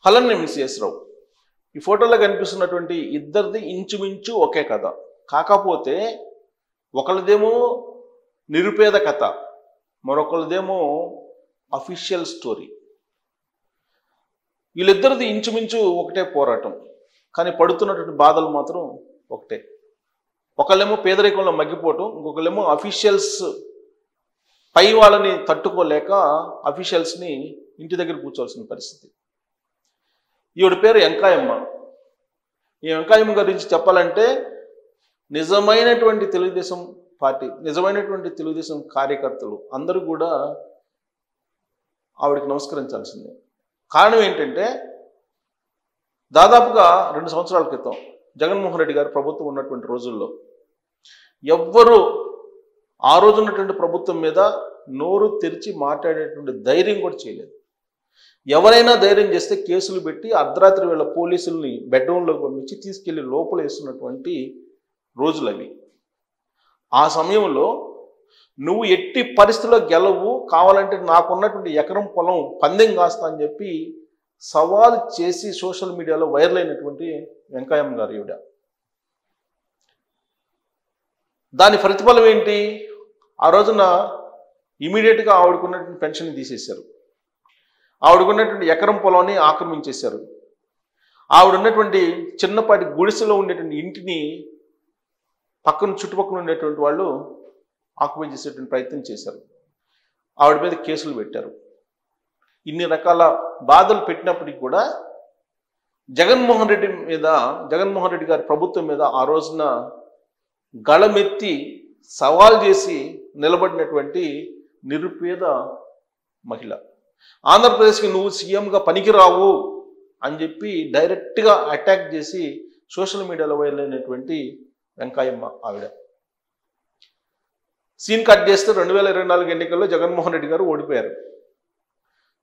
Holland MCS రావు. ఈ ఫోటోలో కనిపిస్తున్నటువంటి ఇద్దరిది ఇంచుమించు ఒకే కథ. కాకపోతే ఒకళ్ళదేమో నిరుపేద కథ, మరొకళ్ళదేమో అఫీషియల్ స్టోరీ. వీళ్ళిద్దరిది ఇంచుమించు ఒకటే పోరాటం, కానీ పడుతున్నటువంటి బాధలు మాత్రం ఒకటే. ఒకళ్ళేమో పేదరికంలో మగ్గిపోవటం, ఇంకొకళ్ళేమో అఫీషియల్స్ పై వాళ్ళని తట్టుకోలేక అఫీషియల్స్ని ఇంటి దగ్గర కూర్చోవాల్సిన పరిస్థితి. ఈవిడ పేరు వెంకాయమ్మ. ఈ వెంకాయమ్మ గురించి చెప్పాలంటే నిజమైనటువంటి తెలుగుదేశం పార్టీ, నిజమైనటువంటి తెలుగుదేశం కార్యకర్తలు అందరూ కూడా ఆవిడకి నమస్కరించాల్సిందే. కారణం ఏంటంటే దాదాపుగా 2 సంవత్సరాల క్రితం జగన్మోహన్ రెడ్డి గారు ప్రభుత్వం ఉన్నటువంటి రోజుల్లో ఎవ్వరూ ఆ రోజు ఉన్నటువంటి ప్రభుత్వం మీద నోరు తెరిచి మాట్లాడేటువంటి ధైర్యం కూడా చేయలేదు. ఎవరైనా ధైర్యం చేస్తే కేసులు పెట్టి అర్ధరాత్రి వేళ పోలీసుల్ని బెడ్రూమ్లోకి పంపించి తీసుకెళ్లి లోపల వేస్తున్నటువంటి రోజులు అవి. ఆ సమయంలో నువ్వు ఎట్టి పరిస్థితుల్లో గెలవు, కావాలంటే నాకున్నటువంటి ఎకరం పొలం పందెం కాస్తా అని చెప్పి సవాల్ చేసి సోషల్ మీడియాలో వైరల్ అయినటువంటి వెంకయ్యమ్మ గారు ఈవిడ. దాని ప్రతిఫలం ఏంటి? ఆ రోజున ఇమీడియట్గా ఆవిడకున్నటువంటి పెన్షన్ తీసేశారు, ఆవిడకున్నటువంటి ఎకరం పొలాన్ని ఆక్రమించేశారు, ఆవిడున్నటువంటి చిన్నపాటి గుడిసెలో ఉండేటువంటి ఇంటిని పక్కన చుట్టుపక్కల ఉండేటువంటి వాళ్ళు ఆక్యుపై చేసేటువంటి ప్రయత్నం చేశారు, ఆవిడ మీద కేసులు పెట్టారు. ఇన్ని రకాల బాధలు పెట్టినప్పటికీ కూడా జగన్మోహన్ రెడ్డి గారి ప్రభుత్వం మీద ఆ రోజున గళమెత్తి సవాల్ చేసి నిలబడినటువంటి నిరుపేద మహిళ. ఆంధ్రప్రదేశ్కి నువ్వు సీఎంగా పనికిరావు అని చెప్పి డైరెక్ట్గా అటాక్ చేసి సోషల్ మీడియాలో వైరల్ అయినటువంటి వెంకయ్యమ్మ ఆవిడ. సీన్ కట్ చేస్తే 2024 ఎన్నికల్లో జగన్మోహన్ రెడ్డి గారు ఓడిపోయారు.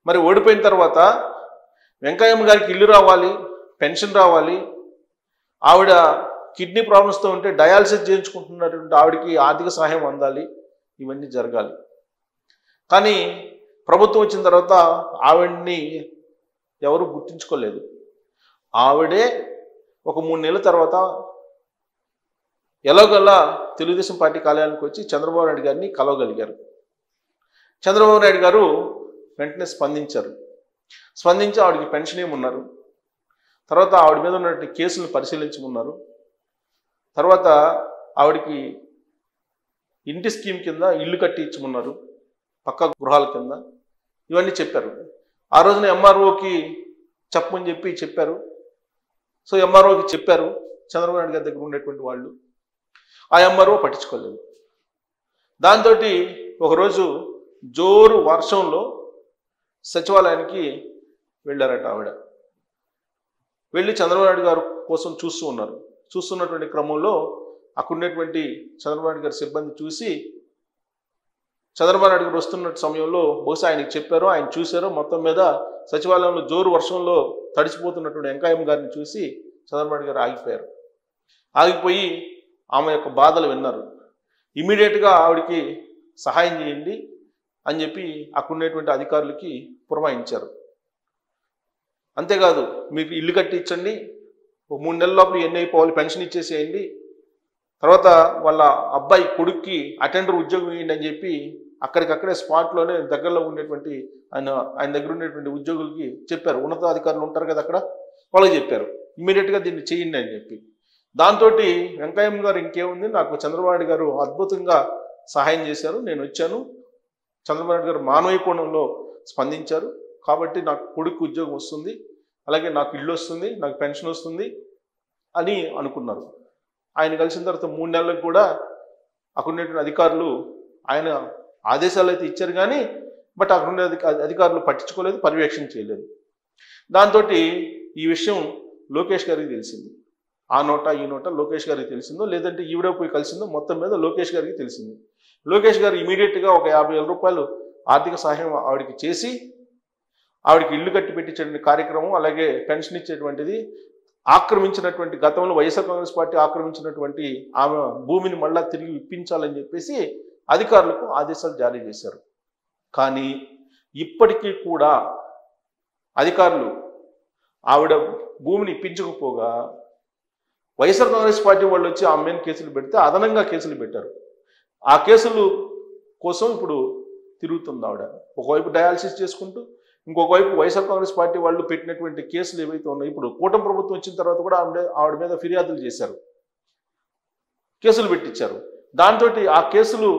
మరి ఓడిపోయిన తర్వాత వెంకయ్యమ్మ గారికి ఇల్లు రావాలి, పెన్షన్ రావాలి, ఆవిడ కిడ్నీ ప్రాబ్లమ్స్తో ఉంటే డయాలసిస్ చేయించుకుంటున్నటువంటి ఆవిడకి ఆర్థిక సహాయం అందాలి, ఇవన్నీ జరగాలి. కానీ ప్రభుత్వం వచ్చిన తర్వాత ఆవిడ్ని ఎవరు గుర్తించుకోలేదు. ఆవిడే ఒక 3 నెలల తర్వాత ఎలాగోలా తెలుగుదేశం పార్టీ కార్యాలయానికి వచ్చి చంద్రబాబు నాయుడు గారిని కలవగలిగారు. చంద్రబాబు నాయుడు గారు వెంటనే స్పందించి ఆవిడకి పెన్షన్ ఏమున్నారు, తర్వాత ఆవిడ మీద ఉన్నటువంటి కేసులను పరిశీలించమన్నారు, తర్వాత ఆవిడకి ఇంటి స్కీమ్ కింద ఇల్లు కట్టి ఇచ్చమన్నారు, పక్కా గృహాల కింద, ఇవన్నీ చెప్పారు. ఆ రోజున ఎంఆర్ఓకి చెప్పమని చెప్పారు. సో ఎంఆర్ఓకి చెప్పారు చంద్రబాబు నాయుడు గారి దగ్గర ఉండేటువంటి వాళ్ళు. ఆ ఎంఆర్ఓ పట్టించుకోలేదు. దాంతో ఒకరోజు జోరు వర్షంలో సచివాలయానికి వెళ్ళారట ఆవిడ. వెళ్ళి చంద్రబాబు నాయుడు గారు కోసం చూస్తున్నటువంటి క్రమంలో అక్కడ ఉన్నటువంటి చంద్రబాబు నాయుడు గారి సిబ్బంది చూసి చంద్రబాబు నాయుడు గారు వస్తున్న సమయంలో బహుశా ఆయనకి చెప్పారో, ఆయన చూశారో, మొత్తం మీద సచివాలయంలో జోరు వర్షంలో తడిచిపోతున్నటువంటి వెంకయ్యమ్మ గారిని చూసి చంద్రబాబు నాయుడు గారు ఆగిపోయి ఆమె యొక్క బాధలు విన్నారు. ఇమీడియట్గా ఆవిడకి సహాయం చేయండి అని చెప్పి అక్కడ ఉండేటువంటి అధికారులకి పురమాయించారు. అంతేకాదు, మీకు ఇల్లు కట్టి ఇచ్చండి, 3 నెలల లోపల ఎన్ని అయిపోవాలి, పెన్షన్ ఇచ్చేసేయండి, తర్వాత వాళ్ళ అబ్బాయి కొడుక్కి అటెండర్ ఉద్యోగం ఇవ్వండి అని చెప్పి అక్కడికక్కడే స్పాట్లోనే దగ్గరలో ఉండేటువంటి ఆయన దగ్గర ఉండేటువంటి ఉద్యోగులకి చెప్పారు. ఉన్నతాధికారులు ఉంటారు కదా అక్కడ, వాళ్ళకి చెప్పారు ఇమ్మీడియట్గా దీన్ని చేయండి అని చెప్పి. దాంతో వెంకయ్యమ్మ గారు ఇంకేముంది, నాకు చంద్రబాబు నాయుడు గారు అద్భుతంగా సహాయం చేశారు, నేను వచ్చాను, చంద్రబాబు నాయుడు గారు మానవీయ కోణంలో స్పందించారు, కాబట్టి నాకు కొడుకు ఉద్యోగం వస్తుంది, అలాగే నాకు ఇల్లు వస్తుంది, నాకు పెన్షన్ వస్తుంది అని అనుకున్నారు. ఆయన కలిసిన తర్వాత 3 నెలలకు కూడా అక్కడ ఉండేటువంటి అధికారులు ఆయన ఆదేశాలు అయితే ఇచ్చారు, కానీ అక్కడ ఉండే అధికారులు పట్టించుకోలేదు, పర్యవేక్షణ చేయలేదు. దాంతో ఈ విషయం లోకేష్ గారికి తెలిసింది. ఆ నోట ఈ నోట లోకేష్ గారికి తెలిసిందో, లేదంటే ఈవిడ పోయి కలిసిందో, మొత్తం మీద లోకేష్ గారికి తెలిసింది. లోకేష్ గారు ఇమీడియట్గా ఒక 50,000 రూపాయలు ఆర్థిక సహాయం ఆవిడకి చేసి ఆవిడకి ఇల్లు కట్టి పెట్టించేటువంటి కార్యక్రమం, అలాగే పెన్షన్ ఇచ్చేటువంటిది, ఆక్రమించినటువంటి గతంలో వైఎస్ఆర్ కాంగ్రెస్ పార్టీ ఆక్రమించినటువంటి ఆమె భూమిని మళ్ళా తిరిగి ఇప్పించాలని చెప్పేసి అధికారులకు ఆదేశాలు జారీ చేశారు. కానీ ఇప్పటికీ కూడా అధికారులు ఆవిడ భూమిని ఇప్పించకపోగా వైఎస్ఆర్ కాంగ్రెస్ పార్టీ వాళ్ళు వచ్చి ఆమె మీద కేసులు పెడితే అదనంగా కేసులు పెట్టారు. ఆ కేసులు కోసం ఇప్పుడు తిరుగుతుంది ఆవిడ. ఒకవైపు డయాలసిస్ చేసుకుంటూ, ఇంకొక వైపు వైఎస్ఆర్ కాంగ్రెస్ పార్టీ వాళ్ళు పెట్టినటువంటి కేసులు ఏవైతే ఉన్నాయో, ఇప్పుడు కూటమి ప్రభుత్వం వచ్చిన తర్వాత కూడా ఆవిడ మీద ఫిర్యాదులు చేశారు, కేసులు పెట్టించారు. దాంతో ఆ కేసులు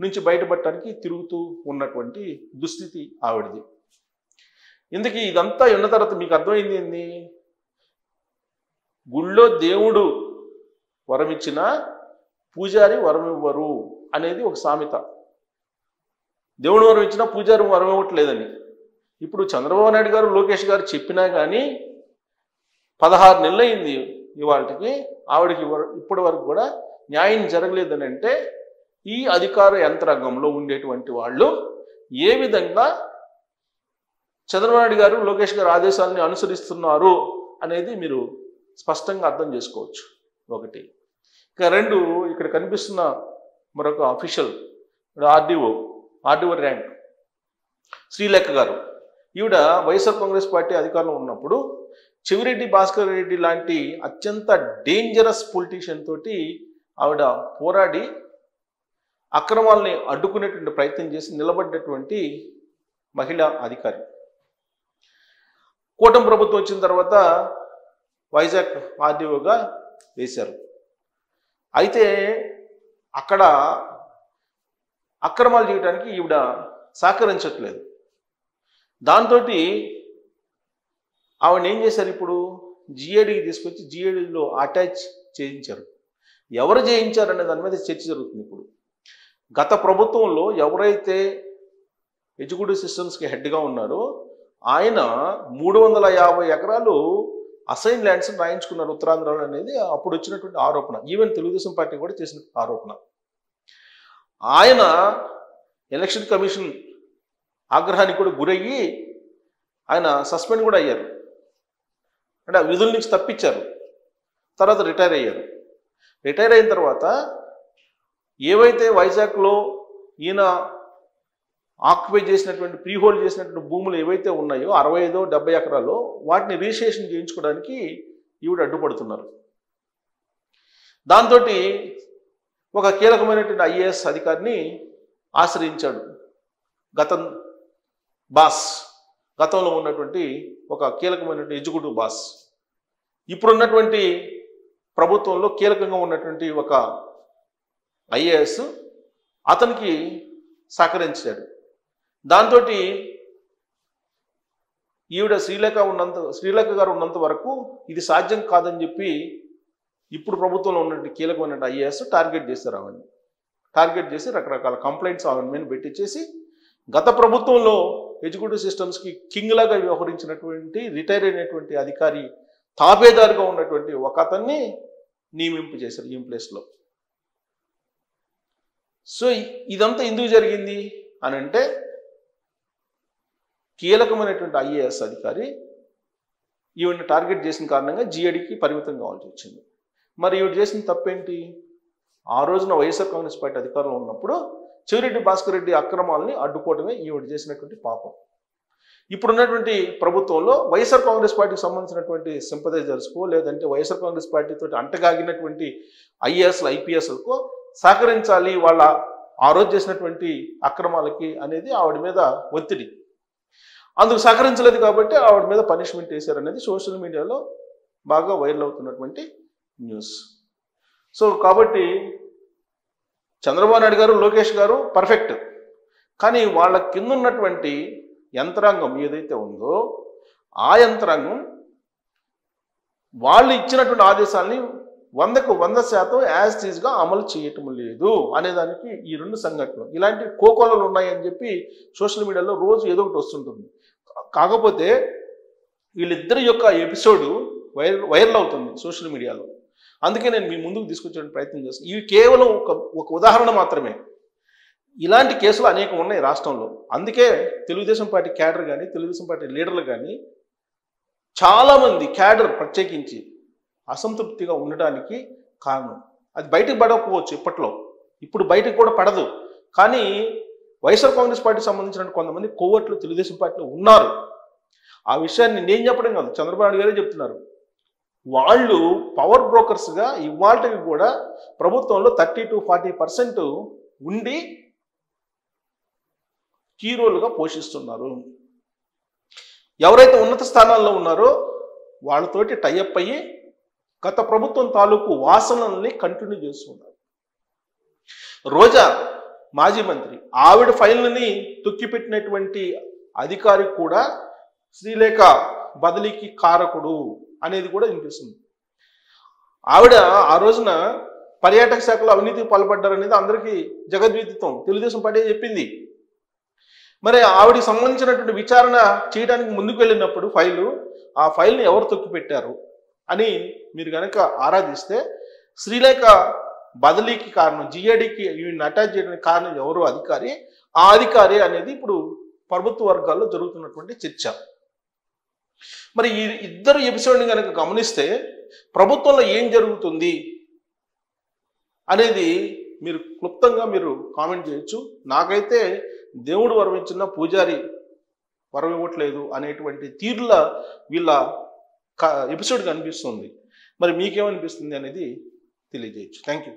నుంచి బయటపడటానికి తిరుగుతూ ఉన్నటువంటి దుస్థితి ఆవిడది. ఇందుకు ఇదంతా ఉన్న తర్వాత మీకు అర్థమైంది ఏంది? గుళ్ళో దేవుడు వరం ఇచ్చినా పూజారి వరం ఇవ్వరు అనేది ఒక సామెత. దేవుడు వరం ఇచ్చినా పూజారి వరం ఇవ్వట్లేదని ఇప్పుడు చంద్రబాబు నాయుడు గారు, లోకేష్ గారు చెప్పినా కానీ 16 నెలలు అయింది ఇవాళకి, ఆవిడకి ఇప్పటి వరకు కూడా న్యాయం జరగలేదని అంటే ఈ అధికార యంత్రాంగంలో ఉండేటువంటి వాళ్ళు ఏ విధంగా చంద్రబాబు నాయుడు గారు, లోకేష్ గారు ఆదేశాలని అనుసరిస్తున్నారు అనేది మీరు స్పష్టంగా అర్థం చేసుకోవచ్చు. ఒకటి. ఇక 2, ఇక్కడ కనిపిస్తున్న మరొక అఫీషియల్ ఆర్డీఓ ర్యాంక్ శ్రీలేఖ గారు. ఈవిడ వైఎస్ఆర్ కాంగ్రెస్ పార్టీ అధికారంలో ఉన్నప్పుడు చెవిరెడ్డి భాస్కర్ రెడ్డి లాంటి అత్యంత డేంజరస్ పొలిటీషియన్ తోటి ఆవిడ పోరాడి అక్రమాలని అడ్డుకునేటువంటి ప్రయత్నం చేసి నిలబడ్డటువంటి మహిళా అధికారి. కూటమి ప్రభుత్వం వచ్చిన తర్వాత వైజాగ్ ఆర్డీఓగా వేశారు. అయితే అక్కడ అక్రమాలు చేయడానికి ఈవిడ సహకరించట్లేదు. దాంతో ఆవిడ ఏం చేశారు, ఇప్పుడు జిఏడికి తీసుకొచ్చి జిఏడిలో అటాచ్ చేయించారు. ఎవరు చేయించారనే దాని మీద చర్చ జరుగుతుంది. ఇప్పుడు గత ప్రభుత్వంలో ఎవరైతే ఎగ్జిక్యూటివ్ సిస్టమ్స్కి హెడ్గా ఉన్నారో ఆయన 350 ఎకరాలు అసైన్ ల్యాండ్స్ రాయించుకున్నారు ఉత్తరాంధ్రలో అనేది అప్పుడు వచ్చినటువంటి ఆరోపణ. ఈవెన్ తెలుగుదేశం పార్టీ కూడా చేసిన ఆరోపణ. ఆయన ఎలక్షన్ కమిషన్ ఆగ్రహానికి కూడా గురయ్యి ఆయన సస్పెండ్ కూడా అయ్యారు, అంటే విధుల నుంచి తప్పించారు. తర్వాత రిటైర్ అయ్యారు. రిటైర్ అయిన తర్వాత ఏవైతే వైజాగ్లో ఈయన ఆక్యుపై చేసినటువంటి ప్రీ హోల్డ్ చేసినటువంటి భూములు ఏవైతే ఉన్నాయో 65-70 ఎకరాలు, వాటిని రిజిస్ట్రేషన్ చేయించుకోవడానికి ఈవిడ అడ్డుపడుతున్నారు. దాంతో ఒక కీలకమైనటువంటి ఐఏఎస్ అధికారిని ఆశ్రయించాడు గతంలో ఉన్నటువంటి ఒక కీలకమైనటువంటి ఎగ్జిక్యూటివ్ బాస్. ఇప్పుడున్నటువంటి ప్రభుత్వంలో కీలకంగా ఉన్నటువంటి ఒక ఐఏఎస్ అతనికి సహకరించాడు. దాంతో ఈవిడ శ్రీలేఖ గారు ఉన్నంత వరకు ఇది సాధ్యం కాదని చెప్పి ఇప్పుడు ప్రభుత్వంలో ఉన్నటువంటి కీలకమైన ఐఏఎస్ టార్గెట్ చేశారు. ఆవిడని టార్గెట్ చేసి రకరకాల కంప్లైంట్స్ ఆవిడ మీద పెట్టించేసి గత ప్రభుత్వంలో ఎగ్జిక్యూటివ్ సిస్టమ్స్కి కింగ్ లాగా వ్యవహరించినటువంటి రిటైర్ అయినటువంటి అధికారి తాబేదారుగా ఉన్నటువంటి ఒక అతన్ని నియమింపు చేశారు ఈ ప్లేస్లో. సో ఇదంతా ఎందుకు జరిగింది అని అంటే కీలకమైనటువంటి ఐఏఎస్ అధికారి ఈవిడ్ని టార్గెట్ చేసిన కారణంగా జిఏడికి పరిమితం కావాల్సి వచ్చింది. మరి ఈవిడ చేసిన తప్పేంటి? ఆ రోజున వైఎస్ఆర్ కాంగ్రెస్ పార్టీ అధికారంలో ఉన్నప్పుడు చెవిరెడ్డి భాస్కర్ రెడ్డి అక్రమాలని అడ్డుకోవడమే ఈవిడ చేసినటువంటి పాపం. ఇప్పుడున్నటువంటి ప్రభుత్వంలో వైఎస్ఆర్ కాంగ్రెస్ పార్టీకి సంబంధించినటువంటి సింపథైజర్స్కో లేదంటే వైఎస్ఆర్ కాంగ్రెస్ పార్టీతో అంటగాగినటువంటి ఐఏఎస్లు ఐపీఎస్లకు సహకరించాలి వాళ్ళ ఆ రోజు చేసినటువంటి అక్రమాలకి అనేది ఆవిడ మీద ఒత్తిడి. అందుకు సహకరించలేదు కాబట్టి ఆవిడ మీద పనిష్మెంట్ వేశారనేది సోషల్ మీడియాలో బాగా వైరల్ అవుతున్నటువంటి న్యూస్. సో కాబట్టి చంద్రబాబు నాయుడు గారు, లోకేష్ గారు పర్ఫెక్ట్, కానీ వాళ్ళ కింద ఉన్నటువంటి యంత్రాంగం ఏదైతే ఉందో ఆ యంత్రాంగం వాళ్ళు ఇచ్చినటువంటి ఆదేశాలని 100% యాజ్ టీజ్గా అమలు చేయటం లేదు అనేదానికి ఈ 2 సంఘటనలు ఇలాంటి కోకోలలు ఉన్నాయని చెప్పి సోషల్ మీడియాలో రోజు ఏదో ఒకటి వస్తుంటుంది. కాకపోతే వీళ్ళిద్దరి యొక్క ఎపిసోడ్ వైరల్ అవుతుంది సోషల్ మీడియాలో. అందుకే నేను మీ ముందుకు తీసుకొచ్చే ప్రయత్నం చేస్తాను. ఇవి కేవలం ఒక ఉదాహరణ మాత్రమే. ఇలాంటి కేసులు అనేకం ఉన్నాయి రాష్ట్రంలో. అందుకే తెలుగుదేశం పార్టీ క్యాడర్ కానీ తెలుగుదేశం పార్టీ లీడర్లు కానీ చాలామంది క్యాడర్ ప్రత్యేకించి అసంతృప్తిగా ఉండడానికి కారణం. అది బయటకు పడకపోవచ్చు ఇప్పుడు బయటకు కూడా పడదు. కానీ వైఎస్ఆర్ కాంగ్రెస్ పార్టీకి సంబంధించిన కొంతమంది కోవట్లు తెలుగుదేశం పార్టీలో ఉన్నారు. ఆ విషయాన్ని నేను చెప్పడం కాదు, చంద్రబాబు నాయుడు గారే చెప్తున్నారు. వాళ్ళు పవర్ బ్రోకర్స్గా ఇవాళకి కూడా ప్రభుత్వంలో 30 to 40% ఉండి కీ రోల్గా పోషిస్తున్నారు. ఎవరైతే ఉన్నత స్థానాల్లో ఉన్నారో వాళ్ళతోటి టైఅప్ అయ్యి గత ప్రభుత్వం తాలూకు వాసనల్ని కంటిన్యూ చేస్తున్నారు. రోజా మాజీ మంత్రి, ఆవిడ ఫైల్ని తొక్కిపెట్టినటువంటి అధికారి కూడా శ్రీలేఖ బదిలీకి కారకుడు అనేది కూడా వినిపిస్తుంది. ఆవిడ ఆ రోజున పర్యాటక శాఖలో అవినీతికి పాల్పడ్డారనేది అందరికీ జగద్విదితం, తెలుగుదేశం పార్టీ చెప్పింది. మరి ఆవిడికి సంబంధించినటువంటి విచారణ చేయడానికి ముందుకు వెళ్ళినప్పుడు ఆ ఫైల్ని ఎవరు తొక్కిపెట్టారు అని మీరు కనుక ఆరాధిస్తే శ్రీలేఖ బదిలీకి కారణం, జిఏడికి వీడిని అటాచ్ చేయడానికి కారణం ఎవరు అధికారి, ఆ అధికారి అనేది ఇప్పుడు ప్రభుత్వ వర్గాల్లో జరుగుతున్నటువంటి చర్చ. మరి ఈ ఇద్దరు ఎపిసోడ్ని కనుక గమనిస్తే ప్రభుత్వంలో ఏం జరుగుతుంది అనేది మీరు క్లుప్తంగా మీరు కామెంట్ చేయొచ్చు. నాకైతే దేవుడు వరం ఇచ్చిన పూజారి వరం ఇవ్వట్లేదు అనేటువంటి తీరులా వీళ్ళ ఎపిసోడ్ కనిపిస్తుంది. మరి మీకేమనిపిస్తుంది అనేది తెలియజేయచ్చు. Thank you.